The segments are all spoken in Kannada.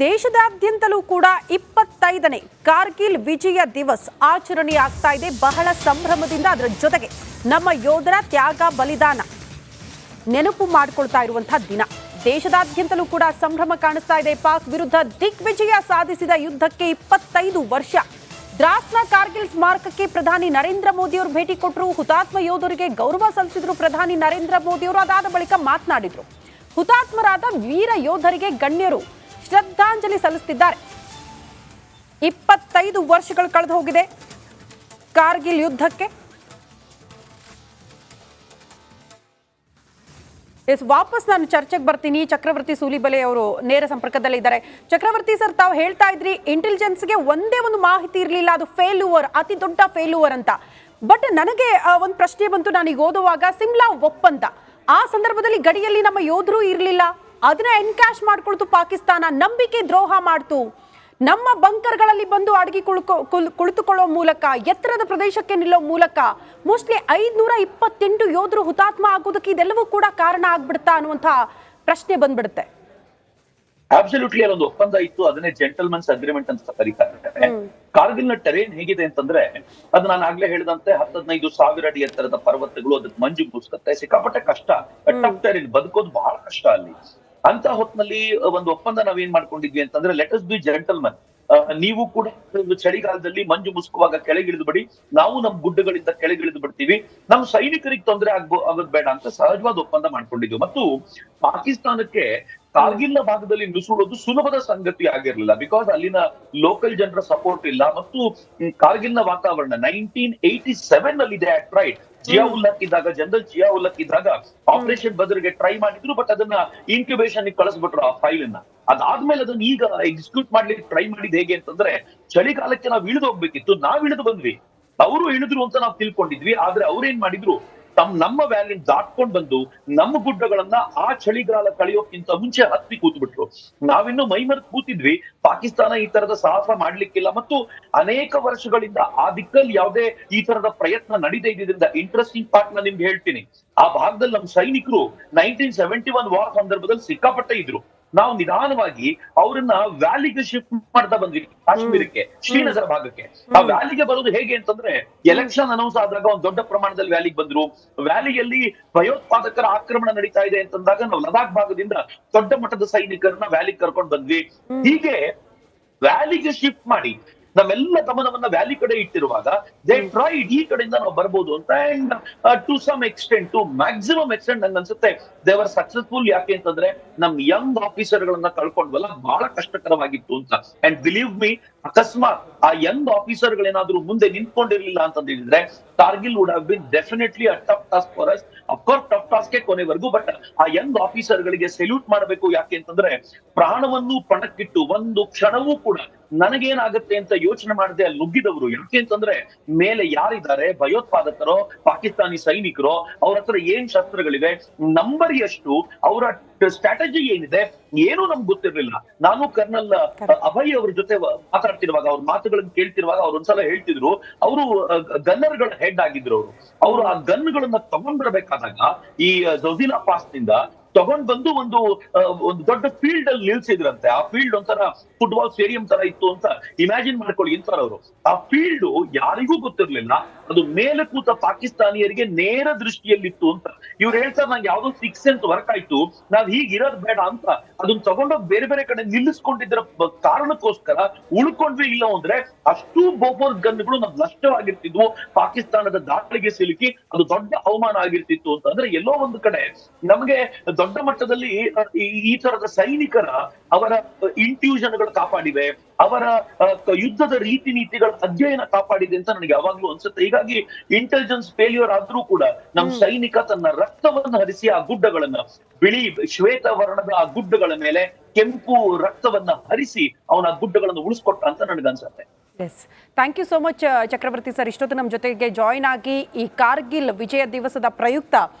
ದೇಶದಾದ್ಯಂತಲೂ ಕೂಡ 25ನೇ ಕಾರ್ಗಿಲ್ ವಿಜಯ ದಿವಸ್ ಆಚರಣೆ ಆಗ್ತಾ ಇದೆ ಬಹಳ ಸಂಭ್ರಮದಿಂದ. ಅದರ ಜೊತೆಗೆ ನಮ್ಮ ಯೋಧರ ತ್ಯಾಗ ಬಲಿದಾನ ನೆನಪು ಮಾಡಿಕೊಳ್ತಾ ಇರುವಂತಹ ದಿನ. ದೇಶದಾದ್ಯಂತಲೂ ಕೂಡ ಸಂಭ್ರಮ ಕಾಣಿಸ್ತಾ ಇದೆ. ಪಾಕ್ ವಿರುದ್ಧ ದಿಗ್ವಿಜಯ ಸಾಧಿಸಿದ ಯುದ್ಧಕ್ಕೆ 25 ವರ್ಷ. ದ್ರಾಸ್ನ ಕಾರ್ಗಿಲ್ ಸ್ಮಾರಕಕ್ಕೆ ಪ್ರಧಾನಿ ನರೇಂದ್ರ ಮೋದಿ ಅವರು ಭೇಟಿ ಕೊಟ್ಟರು. ಹುತಾತ್ಮ ಯೋಧರಿಗೆ ಗೌರವ ಸಲ್ಲಿಸಿದ್ರು ಪ್ರಧಾನಿ ನರೇಂದ್ರ ಮೋದಿ ಅವರು. ಅದಾದ ಬಳಿಕ ಮಾತನಾಡಿದ್ರು. ಹುತಾತ್ಮರಾದ ವೀರ ಯೋಧರಿಗೆ ಗಣ್ಯರು ಶ್ರದ್ಧಾಂಜಲಿ ಸಲ್ಲಿಸುತ್ತಿದ್ದಾರೆ. 25 ವರ್ಷಗಳು ಕಳೆದು ಹೋಗಿದೆ ಕಾರ್ಗಿಲ್ ಯುದ್ಧಕ್ಕೆ. ವಾಪಸ್ ನಾನು ಚರ್ಚೆಗೆ ಬರ್ತೀನಿ. ಚಕ್ರವರ್ತಿ ಸೂಲಿಬೆಲೆ ಅವರು ನೇರ ಸಂಪರ್ಕದಲ್ಲಿ ಇದ್ದಾರೆ. ಚಕ್ರವರ್ತಿ ಸರ್, ತಾವು ಹೇಳ್ತಾ ಇದ್ರಿ ಇಂಟೆಲಿಜೆನ್ಸ್ಗೆ ಒಂದೇ ಒಂದು ಮಾಹಿತಿ ಇರಲಿಲ್ಲ, ಅದು ಫೇಲ್ಯೂರ್, ಅತಿ ದೊಡ್ಡ ಫೇಲ್ಯೂರ್ ಅಂತ. ಬಟ್ ನನಗೆ ಒಂದು ಪ್ರಶ್ನೆ ಬಂತು ನಾನೀಗ ಓದುವಾಗ. ಸಿಮ್ಲಾ ಒಪ್ಪಂದ, ಆ ಸಂದರ್ಭದಲ್ಲಿ ಗಡಿಯಲ್ಲಿ ನಮ್ಮ ಯೋಧರು ಇರಲಿಲ್ಲ, ಅದನ್ನ ಎನ್ಕ್ಯಾಶ್ ಮಾಡ್ಕೊಳ್ತು ಪಾಕಿಸ್ತಾನ, ನಂಬಿಕೆ ದ್ರೋಹ ಮಾಡ್ತು. ನಮ್ಮ ಬಂಕರ್ಗಳಲ್ಲಿ ಬಂದು ಅಡಗಿ ಕುಳಿತುಕೊಳ್ಳೋ ಮೂಲಕ, ಎತ್ತರದ ಪ್ರದೇಶಕ್ಕೆ ನಿಲ್ಲೋ ಮೂಲಕ ಮೋಸ್ಟ್ಲಿ 528 ಯೋಧರು ಹುತಾತ್ಮ ಆಗೋದಕ್ಕೆ ಇದೆಲ್ಲವೂ ಕೂಡ ಕಾರಣ ಆಗ್ಬಿಡ್ತಾ ಅನ್ನುವಂತ ಪ್ರಶ್ನೆ ಬಂದ್ಬಿಡುತ್ತೆ. ಅಬ್ಸಲ್ಯೂಟ್ಲಿ ಅಲ್ಲೊಂದು ಒಪ್ಪಂದ ಇತ್ತು, ಅದನ್ನೇ ಜೆಂಟಲ್ಮನ್ಸ್ ಅಗ್ರಿಮೆಂಟ್ ಅಂತ ಕರೀತಾರೆ. ಕಾರ್ಗಿಲ್ ನ ಟೆರೇನ್ ಹೇಗಿದೆ ಅಂತಂದ್ರೆ, ಅದು ನಾನು ಆಗ್ಲೇ ಹೇಳಿದಂತೆ 15,000 ಅಡಿ ಎತ್ತರದ ಪರ್ವತಗಳು, ಅದಕ್ಕೆ ಮಂಜು ಮುಗಿಸುತ್ತೆ, ಸಿಕ್ಕಾಪಟ್ಟೆ ಕಷ್ಟ. ಟಫ್ ಟೆರೇನ್, ಬದುಕೋದು ಬಹಳ ಕಷ್ಟ ಅಲ್ಲಿ. ಅಂತ ಹೊತ್ನಲ್ಲಿ ಒಂದು ಒಪ್ಪಂದ ನಾವೇನ್ ಮಾಡ್ಕೊಂಡಿದ್ವಿ ಅಂತಂದ್ರೆ, ಲೆಟ್ ಅಸ್ ಬಿ ಜೆಂಟಲ್ಮನ್. ನೀವು ಕೂಡ ಚಳಿಗಾಲದಲ್ಲಿ ಮಂಜು ಮುಸುಕುವಾಗ ಕೆಳಗಿಳಿದು ಬಿಡಿ, ನಾವು ನಮ್ ಗುಡ್ಡಗಳಿಂದ ಕೆಳಗಿಳಿದು ಬಿಡ್ತೀವಿ, ನಮ್ ಸೈನಿಕರಿಗೆ ತೊಂದರೆ ಆಗೋದ್ ಬೇಡ ಅಂತ ಸಹಜವಾದ ಒಪ್ಪಂದ ಮಾಡ್ಕೊಂಡಿದ್ವಿ. ಮತ್ತು ಪಾಕಿಸ್ತಾನಕ್ಕೆ ಕಾರ್ಗಿಲ್ ನ ಭಾಗದಲ್ಲಿ ನುಸುಳೋದು ಸುಲಭದ ಸಂಗತಿ ಆಗಿರ್ಲಿಲ್ಲ. ಬಿಕಾಸ್ ಅಲ್ಲಿನ ಲೋಕಲ್ ಜನರ ಸಪೋರ್ಟ್ ಇಲ್ಲ. ಮತ್ತು ಕಾರ್ಗಿಲ್ ನ ವಾತಾವರಣ 1987 ನಲ್ಲಿ ಇದೆ ಅಟ್ ರೈಟ್. ಜಿಯಾವುಲ್ಲಕ್ ಇದ್ದಾಗ, ಜನರಲ್ ಜಿಯಾವುಲ್ಲಕ್ ಇದ್ದಾಗ ಆಪರೇಷನ್ ಬದರ್ಗೆ ಟ್ರೈ ಮಾಡಿದ್ರು. ಬಟ್ ಅದನ್ನ ಇನ್ಕ್ಯುಬೇಷನ್ ಕಳಿಸ್ಬಿಟ್ರು ಆ ಫೈಲ್ ಅನ್ನ. ಅದಾದ್ಮೇಲೆ ಅದನ್ನ ಈಗ ಎಕ್ಸಿಕ್ಯೂಟ್ ಮಾಡ್ಲಿಕ್ಕೆ ಟ್ರೈ ಮಾಡಿದ್ ಹೇಗೆ ಅಂತಂದ್ರೆ, ಚಳಿಗಾಲಕ್ಕೆ ನಾವ್ ಇಳಿದು ಹೋಗ್ಬೇಕಿತ್ತು, ನಾವ್ ಇಳಿದು ಬಂದ್ವಿ. ಅವರು ಇಳಿದ್ರು ಅಂತ ನಾವ್ ತಿಳ್ಕೊಂಡಿದ್ವಿ. ಆದ್ರೆ ಅವ್ರೇನ್ ಮಾಡಿದ್ರು, ನಮ್ಮ ವ್ಯಾಲಿನ ದಾಟ್ಕೊಂಡ್ ಬಂದು ನಮ್ಮ ಗುಡ್ಡಗಳನ್ನ ಆ ಚಳಿಗಾಲ ಕಳೆಯೋಕ್ಕಿಂತ ಮುಂಚೆ ಹತ್ತಿ ಕೂತ್ಬಿಟ್ರು. ನಾವಿನ್ನು ಮೈಮರೆತು ಕೂತಿದ್ವಿ. ಪಾಕಿಸ್ತಾನ ಈ ತರದ ಸಾಹಸ ಮಾಡ್ಲಿಕ್ಕಿಲ್ಲ. ಮತ್ತು ಅನೇಕ ವರ್ಷಗಳಿಂದ ಆ ದಿಕ್ಕಲ್ಲಿ ಯಾವುದೇ ಈ ತರದ ಪ್ರಯತ್ನ ನಡೀದೇ ಇದ್ದಿದ್ರಿಂದ, ಇಂಟ್ರೆಸ್ಟಿಂಗ್ ಪಾರ್ಟ್ ನ ನಿಮ್ಗೆ ಹೇಳ್ತೀನಿ. ಆ ಭಾಗದಲ್ಲಿ ನಮ್ಮ ಸೈನಿಕರು 1971 ವಾರ್ ಸಂದರ್ಭದಲ್ಲಿ ಸಿಕ್ಕಾಪಟ್ಟೆ ಇದ್ರು. ನಾವು ನಿಧಾನವಾಗಿ ಅವ್ರನ್ನ ವ್ಯಾಲಿಗೆ ಶಿಫ್ಟ್ ಮಾಡ್ತಾ ಬಂದ್ವಿ, ಕಾಶ್ಮೀರಕ್ಕೆ, ಶ್ರೀನಗರ ಭಾಗಕ್ಕೆ. ಆ ವ್ಯಾಲಿಗೆ ಬರೋದು ಹೇಗೆ ಅಂತಂದ್ರೆ, ಎಲೆಕ್ಷನ್ ಅನೌನ್ಸ್ ಆದಾಗ ಒಂದು ದೊಡ್ಡ ಪ್ರಮಾಣದಲ್ಲಿ ವ್ಯಾಲಿಗೆ ಬಂದ್ರು. ವ್ಯಾಲಿಯಲ್ಲಿ ಭಯೋತ್ಪಾದಕರ ಆಕ್ರಮಣ ನಡೀತಾ ಇದೆ ಅಂತಂದಾಗ ನಾವು ಲದಾಖ್ ಭಾಗದಿಂದ ದೊಡ್ಡ ಮಟ್ಟದ ಸೈನಿಕರನ್ನ ವ್ಯಾಲಿಗೆ ಕರ್ಕೊಂಡು ಬಂದ್ವಿ. ಹೀಗೆ ವ್ಯಾಲಿಗೆ ಶಿಫ್ಟ್ ಮಾಡಿ ನಮ್ಮೆಲ್ಲ ಗಮನವನ್ನ ವ್ಯಾಲಿ ಕಡೆ ಇಟ್ಟಿರುವಾಗ ದೇ ಟ್ರೈಡ್ ಈ ಕಡೆಯಿಂದ ನಾವು ಬರ್ಬೋದು ಅಂತ. And to some extent, to maximum extent ನಂಗೆ ಅನ್ಸುತ್ತೆ ದೇ ವರ್ ಸಕ್ಸಸ್ಫುಲ್. ಯಾಕೆ ಅಂತಂದ್ರೆ, ನಮ್ ಯಂಗ್ ಆಫೀಸರ್ ಗಳನ್ನ ಕಳ್ಕೊಂಡ್ವಲ್ಲ, ಬಹಳ ಕಷ್ಟಕರವಾಗಿತ್ತು ಅಂತ. ಅಂಡ್ ಬಿಲೀವ್ ಮೀ, ಅಕಸ್ಮಾತ್ ಆ ಯಂಗ್ ಆಫೀಸರ್ ಗಳೇನಾದ್ರೂ ಮುಂದೆ ನಿಂತ್ಕೊಂಡಿರ್ಲಿಲ್ಲ ಅಂತ ಹೇಳಿದ್ರೆ, Kargil would have been definitely a tough task for us. Of course tough task ಕೊನೆವರೆಗೂ. ಬಟ್ ಆ ಯಂಗ್ ಆಫೀಸರ್ ಗಳಿಗೆ ಸೆಲ್ಯೂಟ್ ಮಾಡಬೇಕು. ಯಾಕೆ ಅಂತಂದ್ರೆ, ಪ್ರಾಣವನ್ನು ಪಣಕ್ಕಿಟ್ಟು ಒಂದು ಕ್ಷಣವೂ ಕೂಡ ನನಗೇನಾಗುತ್ತೆ ಅಂತ ಯೋಚನೆ ಮಾಡದೆ ಅಲ್ಲಿ ನುಗ್ಗಿದವರು. ಯಾಕೆ ಅಂತಂದ್ರೆ, ಮೇಲೆ ಯಾರಿದ್ದಾರೆ, ಭಯೋತ್ಪಾದಕರೋ ಪಾಕಿಸ್ತಾನಿ ಸೈನಿಕರೋ, ಅವ್ರ ಹತ್ರ ಏನ್ ಶಸ್ತ್ರಗಳಿವೆ, ನಂಬರ್ ಎಷ್ಟು, ಅವರ ಸ್ಟ್ರಾಟಜಿ ಏನಿದೆ, ಏನೂ ನಮ್ಗೆ ಗೊತ್ತಿರ್ಲಿಲ್ಲ. ನಾನು ಕರ್ನಲ್ ಅಭಯ್ ಅವ್ರ ಜೊತೆ ಮಾತಾಡ್ತಿರುವಾಗ, ಅವ್ರ ಮಾತುಗಳನ್ನ ಕೇಳ್ತಿರುವಾಗ, ಅವ್ರು ಒಂದ್ಸಲ ಹೇಳ್ತಿದ್ರು, ಅವರು ಗನ್ನರ್ ಗಳ ಹೆಡ್ ಆಗಿದ್ರು. ಅವರು ಆ ಗನ್ಗಳನ್ನ ತಗೊಂಡ್ಬರ್ಬೇಕಾದಾಗ ಈ ಜೋಜಿಲಾ ಪಾಸ್ ನಿಂದ ತಗೊಂಡ್ ಬಂದು ಒಂದು ದೊಡ್ಡ ಫೀಲ್ಡ್ ಅಲ್ಲಿ ನಿಲ್ಸಿದ್ರಂತೆ. ಆ ಫೀಲ್ಡ್ ಒಂಥರ ಫುಟ್ಬಾಲ್ ಸ್ಟೇಡಿಯಂ ತರ ಇತ್ತು ಅಂತ ಇಮ್ಯಾಜಿನ್ ಮಾಡ್ಕೊಳ್ಳಿ. ಇಂಥವ್ರು ಆ ಫೀಲ್ಡ್ ಯಾರಿಗೂ ಗೊತ್ತಿರ್ಲಿಲ್ಲ, ಅದು ಮೇಲೆ ಕೂತ ಪಾಕಿಸ್ತಾನಿಯರಿಗೆ ನೇರ ದೃಷ್ಟಿಯಲ್ಲಿತ್ತು ಅಂತ. ಇವ್ರು ಹೇಳ್ತಾರೆ, ನಂಗೆ ಯಾವ್ದೋ 6 ಸೆನ್ಸ್ ವರ್ಕ್ ಆಯ್ತು, ನಾವ್ ಹೀಗಿರೋದ್ ಬೇಡ ಅಂತ ಅದನ್ನ ತಗೊಂಡೋಗಿ ಬೇರೆ ಬೇರೆ ಕಡೆ ನಿಲ್ಲಿಸ್ಕೊಂಡಿದ್ರ ಕಾರಣಕ್ಕೋಸ್ಕರ ಉಳ್ಕೊಂಡ್ವಿ. ಇಲ್ಲ ಅಂದ್ರೆ ಅಷ್ಟು ಬೋಫೋರ್ಸ್ ಗನ್ಗಳು ನಮ್ ನಷ್ಟವಾಗಿರ್ತಿದ್ವು, ಪಾಕಿಸ್ತಾನದ ದಾಳಿಗೆ ಸಿಲುಕಿ ಅದು ದೊಡ್ಡ ಅವಮಾನ ಆಗಿರ್ತಿತ್ತು ಅಂತ. ಅಂದ್ರೆ ಎಲ್ಲೋ ಒಂದು ಕಡೆ ನಮಗೆ ದೊಡ್ಡ ಮಟ್ಟದಲ್ಲಿ ಈ ತರದ ಸೈನಿಕರ ಅವರ ಇಂಟ್ಯೂಷನ್ ಗಳು ಕಾಪಾಡಿವೆ, ಅವರ ಯುದ್ಧದ ರೀತಿ ನೀತಿಗಳ ಅಧ್ಯಯನ ಕಾಪಾಡಿದೆ ಅಂತ ನನಗೆ ಯಾವಾಗ್ಲೂ ಅನ್ಸುತ್ತೆ. ಹೀಗಾಗಿ ಇಂಟೆಲಿಜೆನ್ಸ್ ಫೇಲ್ಯೂರ್ ಆದ್ರೂ ಕೂಡ ನಮ್ ಸೈನಿಕ ತನ್ನ ರಕ್ತವನ್ನು ಹರಿಸಿ ಆ ಗುಡ್ಡಗಳನ್ನ, ಬಿಳಿ ಶ್ವೇತ ವರ್ಣದ ಆ ಗುಡ್ಡಗಳ ಮೇಲೆ ಕೆಂಪು ರಕ್ತವನ್ನ ಹರಿಸಿ ಅವನ ಗುಡ್ಡಗಳನ್ನು ಉಳಿಸ್ಕೊಟ್ಟ ಅಂತ ನನಗನ್ಸುತ್ತೆ. Yes, thank you so much Chakravarthi sir. ಇಷ್ಟೊತ್ತು ನಮ್ಮ ಜೊತೆಗೆ ಜಾಯ್ನ್ ಆಗಿ ಈ ಕಾರ್ಗಿಲ್ ವಿಜಯ ದಿವಸದ ಪ್ರಯುಕ್ತ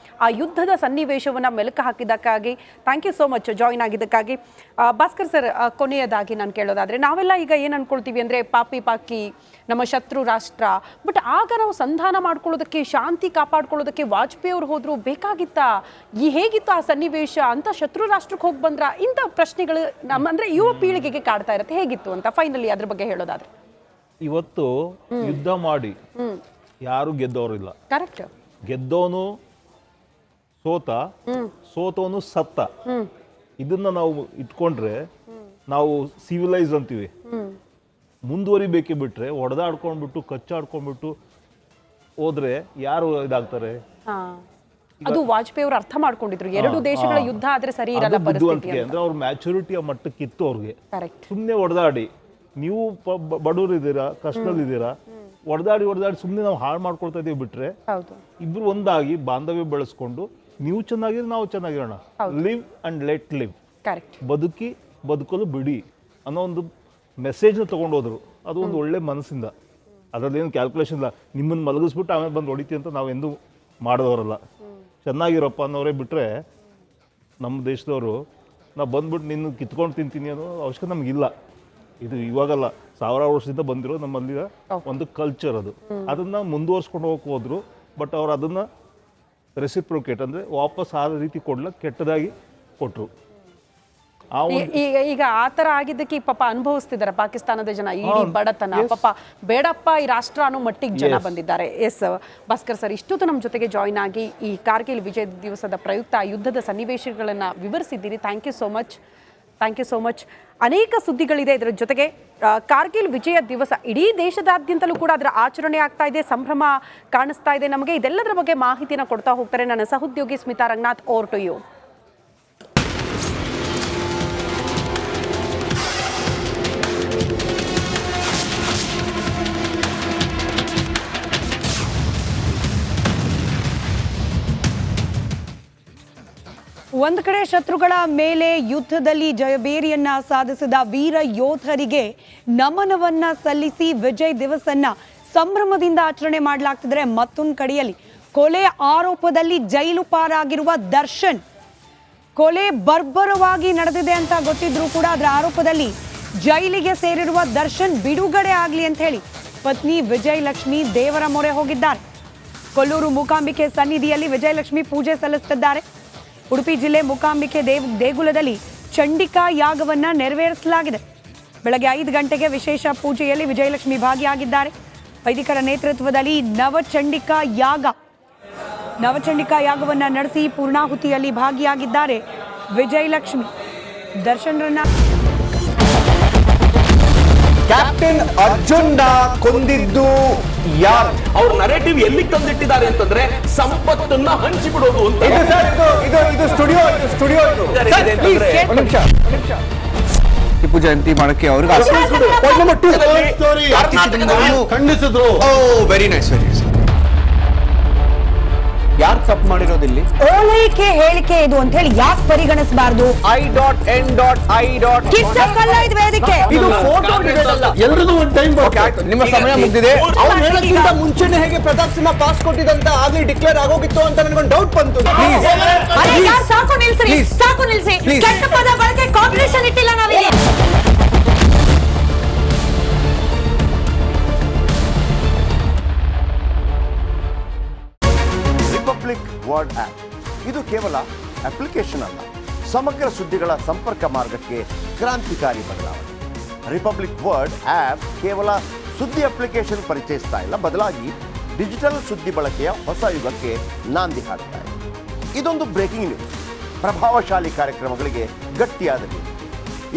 ಆ ಯುದ್ಧದ ಸನ್ನಿವೇಶವನ್ನು ಮೆಲುಕು ಹಾಕಿದ್ದಕ್ಕಾಗಿ thank you so much join ಆಗಿದ್ದಕ್ಕಾಗಿ. ಭಾಸ್ಕರ್ ಸರ್, ಕೊನೆಯದಾಗಿ ನಾನು ಕೇಳೋದಾದರೆ, ನಾವೆಲ್ಲ ಈಗ ಏನು ಅನ್ಕೊಳ್ತೀವಿ ಅಂದರೆ ಪಾಕಿ ನಮ್ಮ ಶತ್ರು ರಾಷ್ಟ್ರ, ಬಟ್ ಆಗ ನಾವು ಸಂಧಾನ ಮಾಡ್ಕೊಳ್ಳೋದಕ್ಕೆ, ಶಾಂತಿ ಕಾಪಾಡ್ಕೊಳ್ಳೋದಕ್ಕೆ ವಾಜಪೇಯಿ ಅವರು ಹೋದ್ರು, ಬೇಕಾಗಿತ್ತಾ? ಹೇಗಿತ್ತು ಆ ಸನ್ನಿವೇಶ ಅಂತ ಶತ್ರು ರಾಷ್ಟ್ರಕ್ಕೆ ಹೋಗಿ ಬಂದ್ರ? ಇಂಥ ಪ್ರಶ್ನೆಗಳು ಅಂದರೆ ಯುವ ಪೀಳಿಗೆಗೆ ಕಾಡ್ತಾ ಇರುತ್ತೆ. ಹೇಗಿತ್ತು ಅಂತ ಫೈನಲಿ ಅದ್ರ ಬಗ್ಗೆ ಹೇಳೋದಾದ್ರೆ? ಇವತ್ತು ಯುದ್ಧ ಮಾಡಿ ಯಾರು ಗೆದ್ದವರಿಲ್ಲ. ಕರೆಕ್ಟ್. ಗೆದ್ದವನು ಸೋತವನು ಸತ್ತ. ಇದನ್ನ ನಾವು ಇಟ್ಕೊಂಡ್ರೆ ನಾವು ಸಿವಿಲೈಸ್ ಅಂತೀವಿ. ಮುಂದುವರಿಬೇಕೆ ಬಿಟ್ರೆ ಹೊಡೆದಾಡ್ಕೊಂಡ್ಬಿಟ್ಟು ಕಚ್ಚಾಡ್ಕೊಂಡ್ಬಿಟ್ಟು ಹೋದ್ರೆ ಯಾರು ಇದಾಗ್ತಾರೆ? ಅದು ವಾಜಪೇಯಿ ಅವರು ಅರ್ಥ ಮಾಡ್ಕೊಂಡಿದ್ರು, ಎರಡು ದೇಶಗಳ ಯುದ್ಧ ಆದ್ರೆ ಸರಿ ಇರಲ್ಲ ಪರಿಸ್ಥಿತಿ ಅಂದ್ರೆ ಅವ್ರ ಮ್ಯಾಚುರಿಟಿಯ ಮಟ್ಟಕ್ಕಿತ್ತು ಅವ್ರಿಗೆ. ಕರೆಕ್ಟ್. ಸುಮ್ನೆ ಹೊಡೆದಾಡಿ, ನೀವು ಬಡವರು ಇದ್ದೀರಾ, ಕಷ್ಟದಲ್ಲಿದ್ದೀರಾ, ಹೊಡೆದಾಡಿ ಸುಮ್ಮನೆ ನಾವು ಹಾಳು ಮಾಡ್ಕೊಳ್ತಾ ಇದೀವಿ ಬಿಟ್ರೆ, ಇಬ್ರು ಒಂದಾಗಿ ಬಾಂಧವ್ಯ ಬೆಳೆಸ್ಕೊಂಡು ನೀವು ಚೆನ್ನಾಗಿದ್ರೆ ನಾವು ಚೆನ್ನಾಗಿರೋಣ. ಲಿವ್ ಅಂಡ್ ಲೆಟ್ ಲಿವ್, ಬದುಕಲು ಬಿಡಿ ಅನ್ನೋ ಒಂದು ಮೆಸೇಜ್ನ ತಗೊಂಡೋದ್ರು. ಅದು ಒಂದು ಒಳ್ಳೆ ಮನಸ್ಸಿಂದ, ಅದರದ್ದೇನು ಕ್ಯಾಲ್ಕುಲೇಷನ್ ಇಲ್ಲ. ನಿಮ್ಮನ್ನು ಮಲಗಿಸ್ಬಿಟ್ಟು ಆಮೇಲೆ ಬಂದು ಹೊಡಿತೀವಿ ಅಂತ ನಾವೆಂದು ಮಾಡಿದವರಲ್ಲ. ಚೆನ್ನಾಗಿರಪ್ಪ ಅನ್ನೋರೇ ಬಿಟ್ರೆ, ನಮ್ಮ ದೇಶದವರು ನಾವು ಬಂದ್ಬಿಟ್ಟು ನಿನ್ನ ಕಿತ್ಕೊಂಡು ತಿಂತೀನಿ ಅನ್ನೋ ಅವಶ್ಯಕತೆ ನಮಗಿಲ್ಲ. ಇದು ಇವಾಗಲ್ಲ, ಸಾವಿರಾರು ವರ್ಷದಿಂದ ಬಂದಿರೋ ನಮ್ಮಲ್ಲಿ ಒಂದು ಕಲ್ಚರ್. ಅದನ್ನ ಮುಂದುವರ್ಸ್ಕೊಂಡು ಹೋದ್ರು. ಬಟ್ ಅವ್ರು ಅದನ್ನ ರೆಸಿಪ್ರೋಕೇಟ್ ಅಂದ್ರೆ ವಾಪಸ್ ಆ ರೀತಿ ಕೊಡ್ಲಕ್ಕೆ ಕೆಟ್ಟದಾಗಿ ಕೊಟ್ರು. ಈಗ ಆತರ ಆಗಿದ್ದಕ್ಕೆ ಪಾಪ ಅನುಭವಿಸ್ತಿದ್ದಾರೆ ಪಾಕಿಸ್ತಾನದ ಜನ, ಇಡೀ ಬಡತನ. ಪಾಪ ಬೇಡಪ್ಪ ಈ ರಾಷ್ಟ್ರ ಅನ್ನೋ ಮಟ್ಟಿಗೆ ಜನ ಬಂದಿದ್ದಾರೆ. ಎಸ್ ಭಾಸ್ಕರ್ ಸರ್, ಇಷ್ಟೊತ್ತು ನಮ್ಮ ಜೊತೆಗೆ ಜಾಯ್ನ್ ಆಗಿ ಈ ಕಾರ್ಗಿಲ್ ವಿಜಯ ದಿವಸದ ಪ್ರಯುಕ್ತ ಯುದ್ಧದ ಸನ್ನಿವೇಶಗಳನ್ನ ವಿವರಿಸಿದ್ದೀರಿ. Thank you so much. ಅನೇಕ ಸುದ್ದಿಗಳಿದೆ ಇದರ ಜೊತೆಗೆ. ಕಾರ್ಗಿಲ್ ವಿಜಯ ದಿವಸ ಇಡೀ ದೇಶದಾದ್ಯಂತಲೂ ಕೂಡ ಅದರ ಆಚರಣೆ ಆಗ್ತಾ ಇದೆ, ಸಂಭ್ರಮ ಕಾಣಿಸ್ತಾ ಇದೆ ನಮಗೆ. ಇದೆಲ್ಲದರ ಬಗ್ಗೆ ಮಾಹಿತಿನ ಕೊಡ್ತಾ ಹೋಗ್ತಾರೆ ನನ್ನ ಸಹೋದ್ಯೋಗಿ Smita Ranganath. Over to you. ಒಂದು ಕಡೆ ಶತ್ರುಗಳ ಮೇಲೆ ಯುದ್ಧದಲ್ಲಿ ಜಯಬೇರಿಯನ್ನ ಸಾಧಿಸಿದ ವೀರ ಯೋಧರಿಗೆ ನಮನವನ್ನ ಸಲ್ಲಿಸಿ ವಿಜಯ್ ದಿವಸನ್ನ ಸಂಭ್ರಮದಿಂದ ಆಚರಣೆ ಮಾಡಲಾಗ್ತಿದ್ರೆ, ಮತ್ತೊಂದು ಕಡೆಯಲ್ಲಿ ಕೊಲೆ ಆರೋಪದಲ್ಲಿ ಜೈಲು ಪಾರಾಗಿರುವ ದರ್ಶನ್, ಕೊಲೆ ಬರ್ಬರವಾಗಿ ನಡೆದಿದೆ ಅಂತ ಗೊತ್ತಿದ್ರು ಕೂಡ ಅದರ ಆರೋಪದಲ್ಲಿ ಜೈಲಿಗೆ ಸೇರಿರುವ ದರ್ಶನ್ ಬಿಡುಗಡೆ ಆಗ್ಲಿ ಅಂತ ಹೇಳಿ ಪತ್ನಿ ವಿಜಯಲಕ್ಷ್ಮಿ ದೇವರ ಮೊರೆ ಹೋಗಿದ್ದಾರೆ. ಕೊಲ್ಲೂರು ಮೂಕಾಂಬಿಕೆ ಸನ್ನಿಧಿಯಲ್ಲಿ ವಿಜಯಲಕ್ಷ್ಮಿ ಪೂಜೆ ಸಲ್ಲಿಸುತ್ತಿದ್ದಾರೆ. ಉಡುಪಿ ಜಿಲ್ಲೆ ಮೂಕಾಂಬಿಕೆ ದೇಗುಲದಲ್ಲಿ ಚಂಡಿಕಾ ಯಾಗವನ್ನ ನೆರವೇರಿಸಲಾಗಿದೆ. ಬೆಳಗ್ಗೆ 5 ಗಂಟೆಗೆ ವಿಶೇಷ ಪೂಜೆಯಲ್ಲಿ ವಿಜಯಲಕ್ಷ್ಮಿ ಭಾಗಿಯಾಗಿದ್ದಾರೆ. ವೈದಿಕರ ನೇತೃತ್ವದಲ್ಲಿ ನವಚಂಡಿಕಾ ಯಾಗವನ್ನ ನಡೆಸಿ ಪೂರ್ಣಾಹುತಿಯಲ್ಲಿ ಭಾಗಿಯಾಗಿದ್ದಾರೆ ವಿಜಯಲಕ್ಷ್ಮಿ. ದರ್ಶನ್ರನ್ನ ಕ್ಯಾಪ್ಟನ್ ಅರ್ಜುನ್ ಕೊಂದಿದ್ದು ಯಾರು? ಅವ್ರ ನರೇಟಿವ್ ಎಲ್ಲಿ ತಂದಿಟ್ಟಿದ್ದಾರೆ ಅಂತಂದ್ರೆ ಸಂಪತ್ತನ್ನ ಹಂಚಿಬಿಡೋದು ಅಂತ. ಇದು ಸ್ಟುಡಿಯೋ ಟಿಪ್ಪು ಜಯಂತಿ ಮಾಡಕ್ಕೆ ಅವ್ರಿಗೆ ಖಂಡಿಸಿದ್ರು. Very nice. ಯಾರು ತಪ್ಪು ಮಾಡಿರೋದಿಲ್ಲಿ? ಓಲೈಕೆ ಹೇಳಿಕೆ ಇದು ಅಂತ ಹೇಳಿ ಯಾಕೆ ಪರಿಗಣಿಸಬಾರದು? ಕಿಚ್ಚಕ್ಕಲ್ಲ ಇದು ವೇದಿಕೆ. ಇದು ಫೋಟೋ ಎಲ್ಲರಿಗೂ ಒಂದು ಟೈಮ್. ನಿಮ್ಮ ಸಮಯ ಮುಗಿದಿದೆ. ಅವ್ರು ಹೇಳೋಕ್ಕಿಂತ ಮುಂಚೆನೆ ಹೇಗೆ ಪ್ರತಾಪ್ ಸಿಂಹ ಪಾಸ್ ಕೊಟ್ಟಿದಂತ ಆಗ್ಲಿ ಡಿಕ್ಲೇರ್ ಆಗೋಗಿತ್ತು ಅಂತ ನನಗೊಂದು ಡೌಟ್ ಬಂತು. ಸಾಕು ನಿಲ್ಸಿ. ಕೆಟ್ಟ ಪದ ಬಳಕೆ ಕಾಂಪಿಟೇಷನ್ ಇಟ್ಟಿಲ್ಲ ನಾವಿಲ್ಲಿ. ರಿಪಬ್ಲಿಕ್ ವರ್ಡ್ ಆಪ್ ಇದು ಕೇವಲ ಅಪ್ಲಿಕೇಶನ್ ಅಲ್ಲ, ಸಮಗ್ರ ಸುದ್ದಿಗಳ ಸಂಪರ್ಕ ಮಾರ್ಗಕ್ಕೆ ಕ್ರಾಂತಿಕಾರಿ ಬದಲಾವಣೆ. ರಿಪಬ್ಲಿಕ್ ವರ್ಡ್ ಆಪ್ ಕೇವಲ ಸುದ್ದಿ ಅಪ್ಲಿಕೇಶನ್ ಪರಿಚಯಿಸ್ತಾ ಇಲ್ಲ, ಬದಲಾಗಿ ಡಿಜಿಟಲ್ ಸುದ್ದಿ ಬಳಕೆಯ ಹೊಸ ಯುಗಕ್ಕೆ ನಾಂದಿ ಹಾಡ್ತಾ ಇದೆ. ಇದೊಂದು ಬ್ರೇಕಿಂಗ್ ನ್ಯೂಸ್, ಪ್ರಭಾವಶಾಲಿ ಕಾರ್ಯಕ್ರಮಗಳಿಗೆ ಗಟ್ಟಿಯಾದ ನ್ಯೂಸ್.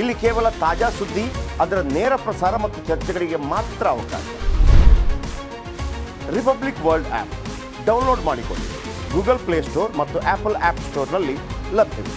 ಇಲ್ಲಿ ಕೇವಲ ತಾಜಾ ಸುದ್ದಿ, ಅದರ ನೇರ ಪ್ರಸಾರ ಮತ್ತು ಚರ್ಚೆಗಳಿಗೆ ಮಾತ್ರ ಅವಕಾಶ. ರಿಪಬ್ಲಿಕ್ ವರ್ಲ್ಡ್ ಆಪ್ ಡೌನ್ಲೋಡ್ ಮಾಡಿಕೊಳ್ಳಿ. ಗೂಗಲ್ ಪ್ಲೇ ಸ್ಟೋರ್ ಮತ್ತು ಆಪಲ್ ಆಪ್ ಸ್ಟೋರ್ನಲ್ಲಿ ಲಭ್ಯವಿದೆ.